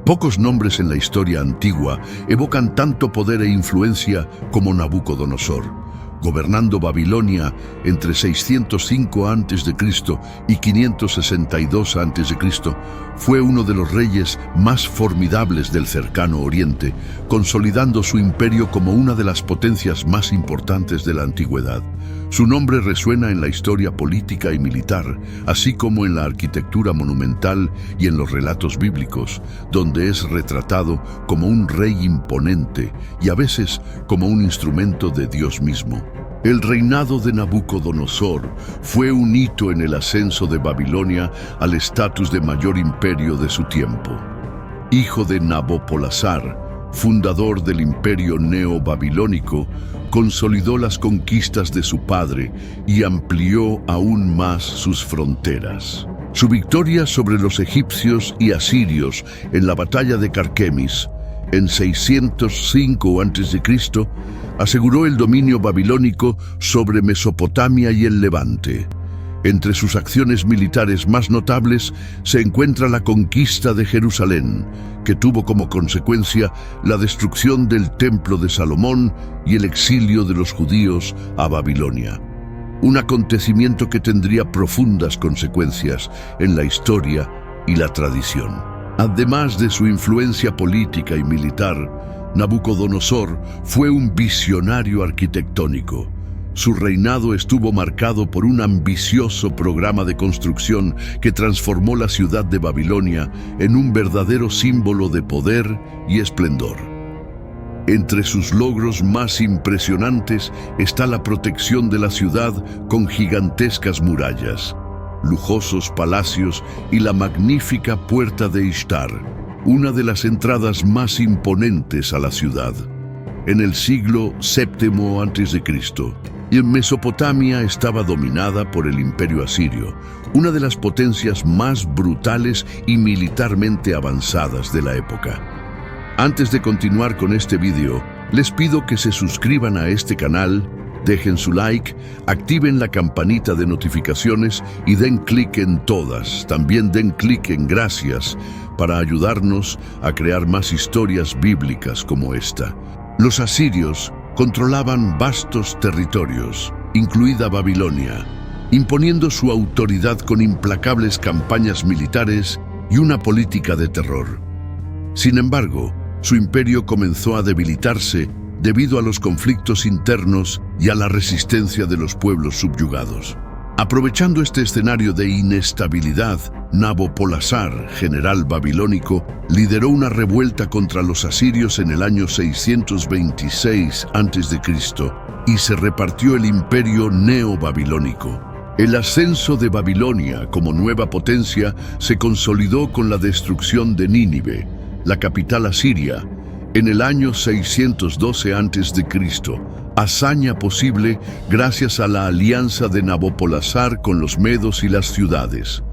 Pocos nombres en la historia antigua evocan tanto poder e influencia como Nabucodonosor. Gobernando Babilonia entre 605 a.C. y 562 a.C., fue uno de los reyes más formidables del cercano Oriente, consolidando su imperio como una de las potencias más importantes de la antigüedad. Su nombre resuena en la historia política y militar, así como en la arquitectura monumental y en los relatos bíblicos, donde es retratado como un rey imponente y a veces como un instrumento de Dios mismo. El reinado de Nabucodonosor fue un hito en el ascenso de Babilonia al estatus de mayor imperio de su tiempo. Hijo de Nabopolassar, fundador del imperio neobabilónico, consolidó las conquistas de su padre y amplió aún más sus fronteras. Su victoria sobre los egipcios y asirios en la batalla de Carquemis, en 605 a.C., aseguró el dominio babilónico sobre Mesopotamia y el Levante. Entre sus acciones militares más notables se encuentra la conquista de Jerusalén, que tuvo como consecuencia la destrucción del Templo de Salomón y el exilio de los judíos a Babilonia. Un acontecimiento que tendría profundas consecuencias en la historia y la tradición. Además de su influencia política y militar, Nabucodonosor fue un visionario arquitectónico. Su reinado estuvo marcado por un ambicioso programa de construcción que transformó la ciudad de Babilonia en un verdadero símbolo de poder y esplendor. Entre sus logros más impresionantes está la protección de la ciudad con gigantescas murallas, lujosos palacios y la magnífica Puerta de Ishtar, una de las entradas más imponentes a la ciudad. En el siglo VII a.C., y en Mesopotamia estaba dominada por el Imperio Asirio, una de las potencias más brutales y militarmente avanzadas de la época. Antes de continuar con este video, les pido que se suscriban a este canal, dejen su like, activen la campanita de notificaciones y den clic en todas. También den clic en gracias para ayudarnos a crear más historias bíblicas como esta. Los asirios controlaban vastos territorios, incluida Babilonia, imponiendo su autoridad con implacables campañas militares y una política de terror. Sin embargo, su imperio comenzó a debilitarse debido a los conflictos internos y a la resistencia de los pueblos subyugados. Aprovechando este escenario de inestabilidad, Nabopolassar, general babilónico, lideró una revuelta contra los asirios en el año 626 a.C. y se repartió el imperio neobabilónico. El ascenso de Babilonia como nueva potencia se consolidó con la destrucción de Nínive, la capital asiria, en el año 612 a.C., hazaña posible gracias a la alianza de Nabopolassar con los medos y las ciudades.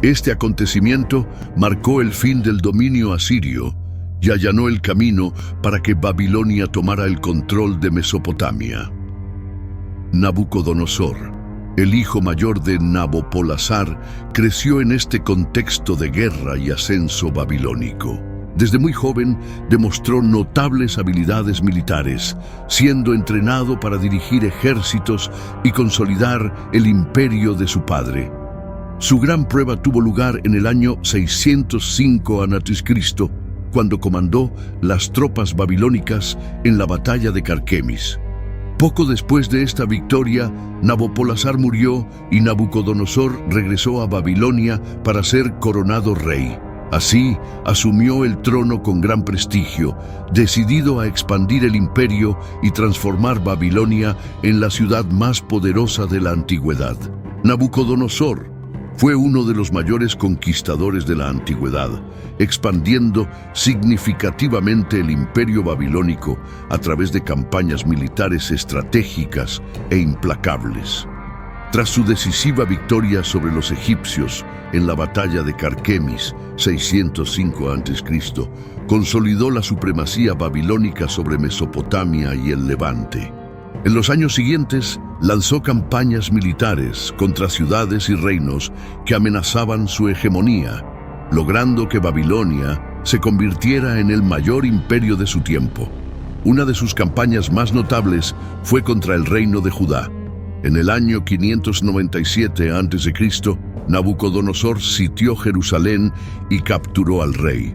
Este acontecimiento marcó el fin del dominio asirio y allanó el camino para que Babilonia tomara el control de Mesopotamia. Nabucodonosor, el hijo mayor de Nabopolassar, creció en este contexto de guerra y ascenso babilónico. Desde muy joven demostró notables habilidades militares, siendo entrenado para dirigir ejércitos y consolidar el imperio de su padre. Su gran prueba tuvo lugar en el año 605 a.C., cuando comandó las tropas babilónicas en la batalla de Carquemis. Poco después de esta victoria, Nabopolassar murió y Nabucodonosor regresó a Babilonia para ser coronado rey. Así, asumió el trono con gran prestigio, decidido a expandir el imperio y transformar Babilonia en la ciudad más poderosa de la antigüedad. Nabucodonosor fue uno de los mayores conquistadores de la antigüedad, expandiendo significativamente el imperio babilónico a través de campañas militares estratégicas e implacables. Tras su decisiva victoria sobre los egipcios en la batalla de Carquemis, 605 a.C., consolidó la supremacía babilónica sobre Mesopotamia y el Levante. En los años siguientes, lanzó campañas militares contra ciudades y reinos que amenazaban su hegemonía, logrando que Babilonia se convirtiera en el mayor imperio de su tiempo. Una de sus campañas más notables fue contra el reino de Judá. En el año 597 a.C., Nabucodonosor sitió Jerusalén y capturó al rey.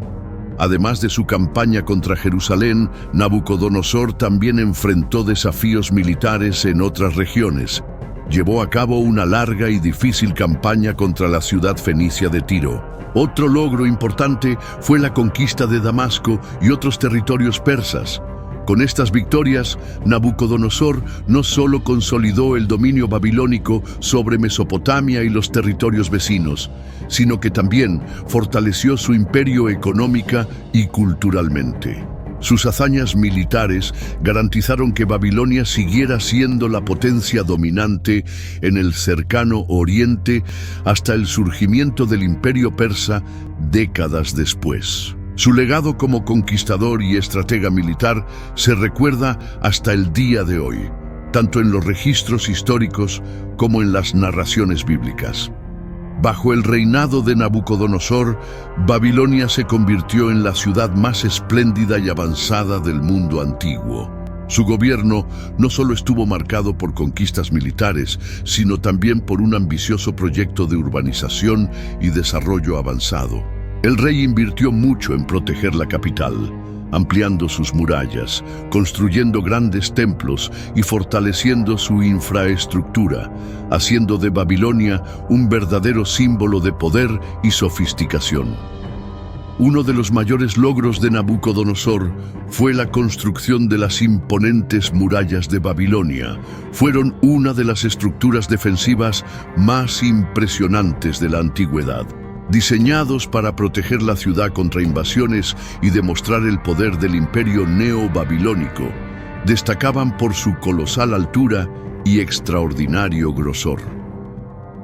Además de su campaña contra Jerusalén, Nabucodonosor también enfrentó desafíos militares en otras regiones. Llevó a cabo una larga y difícil campaña contra la ciudad fenicia de Tiro. Otro logro importante fue la conquista de Damasco y otros territorios persas. Con estas victorias, Nabucodonosor no solo consolidó el dominio babilónico sobre Mesopotamia y los territorios vecinos, sino que también fortaleció su imperio económica y culturalmente. Sus hazañas militares garantizaron que Babilonia siguiera siendo la potencia dominante en el cercano Oriente hasta el surgimiento del Imperio Persa décadas después. Su legado como conquistador y estratega militar se recuerda hasta el día de hoy, tanto en los registros históricos como en las narraciones bíblicas. Bajo el reinado de Nabucodonosor, Babilonia se convirtió en la ciudad más espléndida y avanzada del mundo antiguo. Su gobierno no solo estuvo marcado por conquistas militares, sino también por un ambicioso proyecto de urbanización y desarrollo avanzado. El rey invirtió mucho en proteger la capital, ampliando sus murallas, construyendo grandes templos y fortaleciendo su infraestructura, haciendo de Babilonia un verdadero símbolo de poder y sofisticación. Uno de los mayores logros de Nabucodonosor fue la construcción de las imponentes murallas de Babilonia. Fueron una de las estructuras defensivas más impresionantes de la antigüedad. Diseñados para proteger la ciudad contra invasiones y demostrar el poder del imperio neo-babilónico, destacaban por su colosal altura y extraordinario grosor.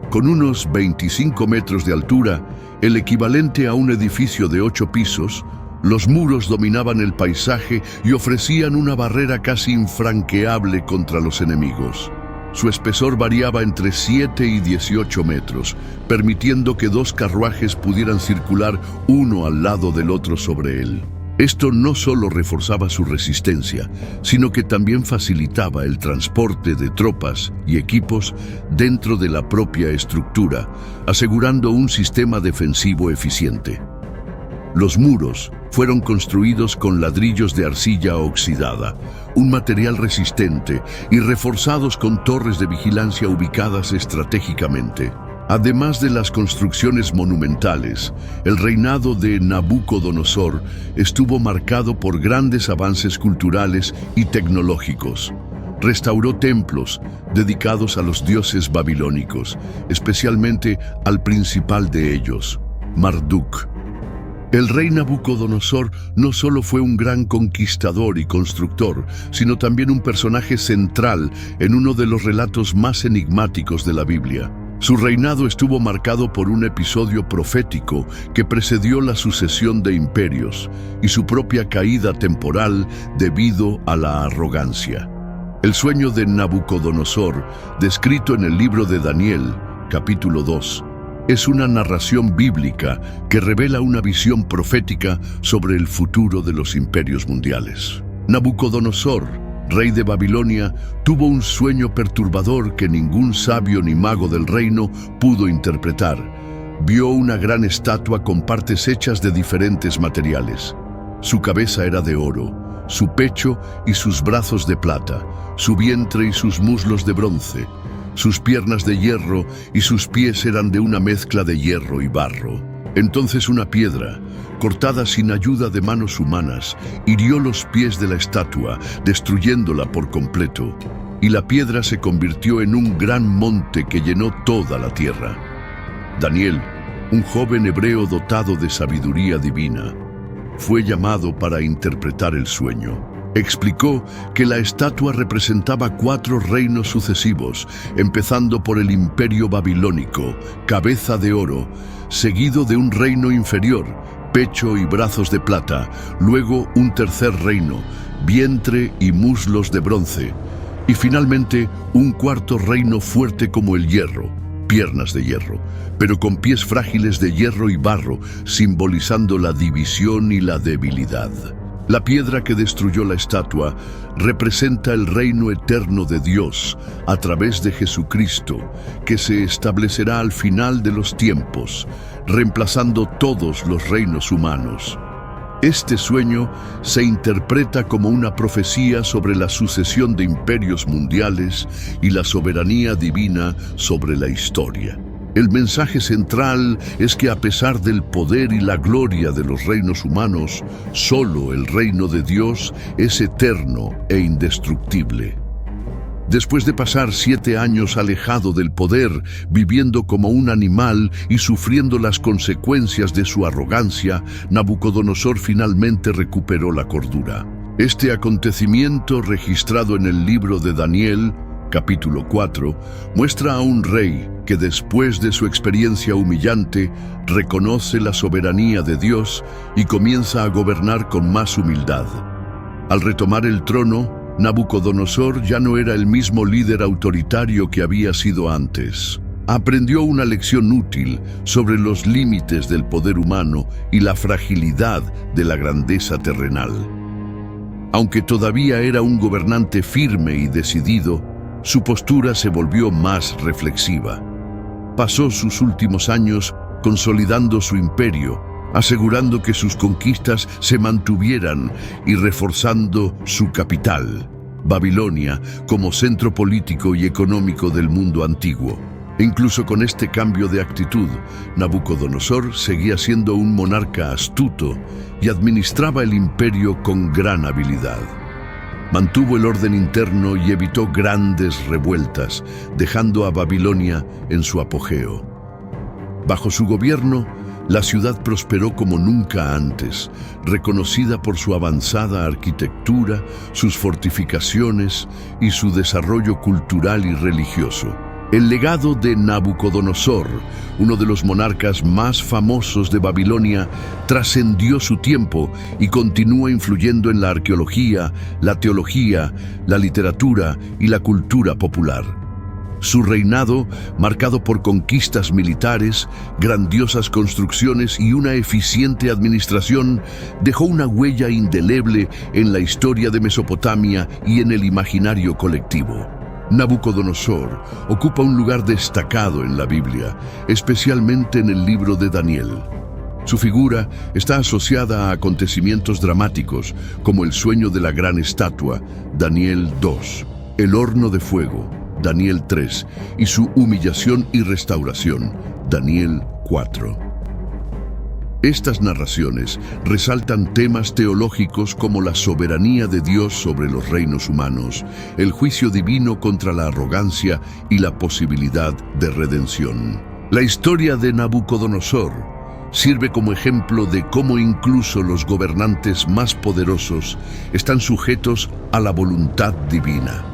Con unos 25 metros de altura, el equivalente a un edificio de 8 pisos, los muros dominaban el paisaje y ofrecían una barrera casi infranqueable contra los enemigos. Su espesor variaba entre 7 y 18 metros, permitiendo que 2 carruajes pudieran circular uno al lado del otro sobre él. Esto no solo reforzaba su resistencia, sino que también facilitaba el transporte de tropas y equipos dentro de la propia estructura, asegurando un sistema defensivo eficiente. Los muros fueron construidos con ladrillos de arcilla oxidada, un material resistente, y reforzados con torres de vigilancia ubicadas estratégicamente. Además de las construcciones monumentales, el reinado de Nabucodonosor estuvo marcado por grandes avances culturales y tecnológicos. Restauró templos dedicados a los dioses babilónicos, especialmente al principal de ellos, Marduk. El rey Nabucodonosor no solo fue un gran conquistador y constructor, sino también un personaje central en uno de los relatos más enigmáticos de la Biblia. Su reinado estuvo marcado por un episodio profético que precedió la sucesión de imperios y su propia caída temporal debido a la arrogancia. El sueño de Nabucodonosor, descrito en el libro de Daniel, capítulo 2, es una narración bíblica que revela una visión profética sobre el futuro de los imperios mundiales. Nabucodonosor, rey de Babilonia, tuvo un sueño perturbador que ningún sabio ni mago del reino pudo interpretar. Vio una gran estatua con partes hechas de diferentes materiales. Su cabeza era de oro, su pecho y sus brazos de plata, su vientre y sus muslos de bronce, sus piernas de hierro y sus pies eran de una mezcla de hierro y barro. Entonces una piedra, cortada sin ayuda de manos humanas, hirió los pies de la estatua, destruyéndola por completo, y la piedra se convirtió en un gran monte que llenó toda la tierra. Daniel, un joven hebreo dotado de sabiduría divina, fue llamado para interpretar el sueño. Explicó que la estatua representaba 4 reinos sucesivos, empezando por el imperio babilónico, cabeza de oro, seguido de un reino inferior, pecho y brazos de plata, luego un tercer reino, vientre y muslos de bronce, y finalmente un cuarto reino fuerte como el hierro, piernas de hierro, pero con pies frágiles de hierro y barro, simbolizando la división y la debilidad. La piedra que destruyó la estatua representa el reino eterno de Dios a través de Jesucristo, que se establecerá al final de los tiempos, reemplazando todos los reinos humanos. Este sueño se interpreta como una profecía sobre la sucesión de imperios mundiales y la soberanía divina sobre la historia. El mensaje central es que a pesar del poder y la gloria de los reinos humanos, solo el reino de Dios es eterno e indestructible. Después de pasar 7 años alejado del poder, viviendo como un animal y sufriendo las consecuencias de su arrogancia, Nabucodonosor finalmente recuperó la cordura. Este acontecimiento, registrado en el libro de Daniel, capítulo 4, muestra a un rey que después de su experiencia humillante, reconoce la soberanía de Dios y comienza a gobernar con más humildad. Al retomar el trono, Nabucodonosor ya no era el mismo líder autoritario que había sido antes. Aprendió una lección útil sobre los límites del poder humano y la fragilidad de la grandeza terrenal. Aunque todavía era un gobernante firme y decidido, su postura se volvió más reflexiva. Pasó sus últimos años consolidando su imperio, asegurando que sus conquistas se mantuvieran y reforzando su capital, Babilonia, como centro político y económico del mundo antiguo. Incluso con este cambio de actitud, Nabucodonosor seguía siendo un monarca astuto y administraba el imperio con gran habilidad. Mantuvo el orden interno y evitó grandes revueltas, dejando a Babilonia en su apogeo. Bajo su gobierno, la ciudad prosperó como nunca antes, reconocida por su avanzada arquitectura, sus fortificaciones y su desarrollo cultural y religioso. El legado de Nabucodonosor, uno de los monarcas más famosos de Babilonia, trascendió su tiempo y continúa influyendo en la arqueología, la teología, la literatura y la cultura popular. Su reinado, marcado por conquistas militares, grandiosas construcciones y una eficiente administración, dejó una huella indeleble en la historia de Mesopotamia y en el imaginario colectivo. Nabucodonosor ocupa un lugar destacado en la Biblia, especialmente en el libro de Daniel. Su figura está asociada a acontecimientos dramáticos como el sueño de la gran estatua, Daniel 2, el horno de fuego, Daniel 3, y su humillación y restauración, Daniel 4. Estas narraciones resaltan temas teológicos como la soberanía de Dios sobre los reinos humanos, el juicio divino contra la arrogancia y la posibilidad de redención. La historia de Nabucodonosor sirve como ejemplo de cómo incluso los gobernantes más poderosos están sujetos a la voluntad divina.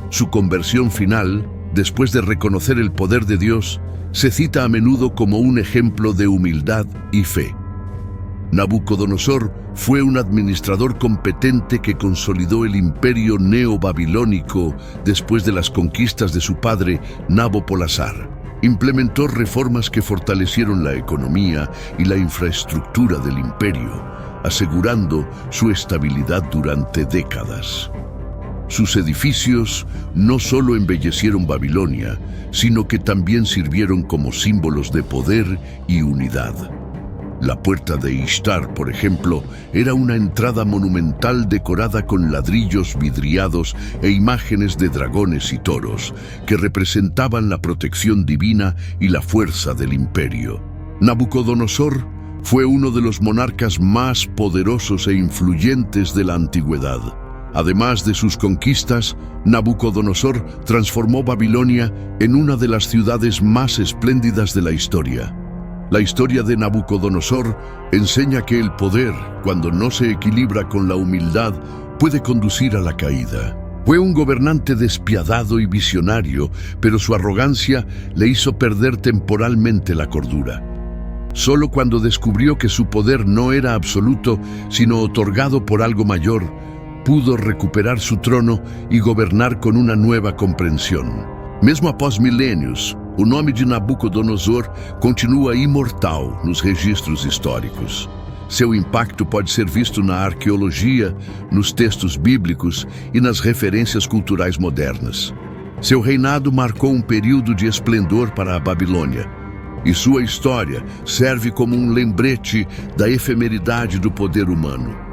Su conversión final, después de reconocer el poder de Dios, se cita a menudo como un ejemplo de humildad y fe. Nabucodonosor fue un administrador competente que consolidó el imperio neobabilónico después de las conquistas de su padre Nabopolassar. Implementó reformas que fortalecieron la economía y la infraestructura del imperio, asegurando su estabilidad durante décadas. Sus edificios no solo embellecieron Babilonia, sino que también sirvieron como símbolos de poder y unidad. La puerta de Ishtar, por ejemplo, era una entrada monumental decorada con ladrillos vidriados e imágenes de dragones y toros, que representaban la protección divina y la fuerza del imperio. Nabucodonosor fue uno de los monarcas más poderosos e influyentes de la antigüedad. Además de sus conquistas, Nabucodonosor transformó Babilonia en una de las ciudades más espléndidas de la historia. La historia de Nabucodonosor enseña que el poder, cuando no se equilibra con la humildad, puede conducir a la caída. Fue un gobernante despiadado y visionario, pero su arrogancia le hizo perder temporalmente la cordura. Solo cuando descubrió que su poder no era absoluto, sino otorgado por algo mayor, pudo recuperar su trono y gobernar con una nueva comprensión. Mesmo após milênios, o nome de Nabucodonosor continua imortal nos registros históricos. Seu impacto pode ser visto na arqueologia, nos textos bíblicos e nas referências culturais modernas. Seu reinado marcou um período de esplendor para a Babilônia, e sua história serve como um lembrete da efemeridade do poder humano.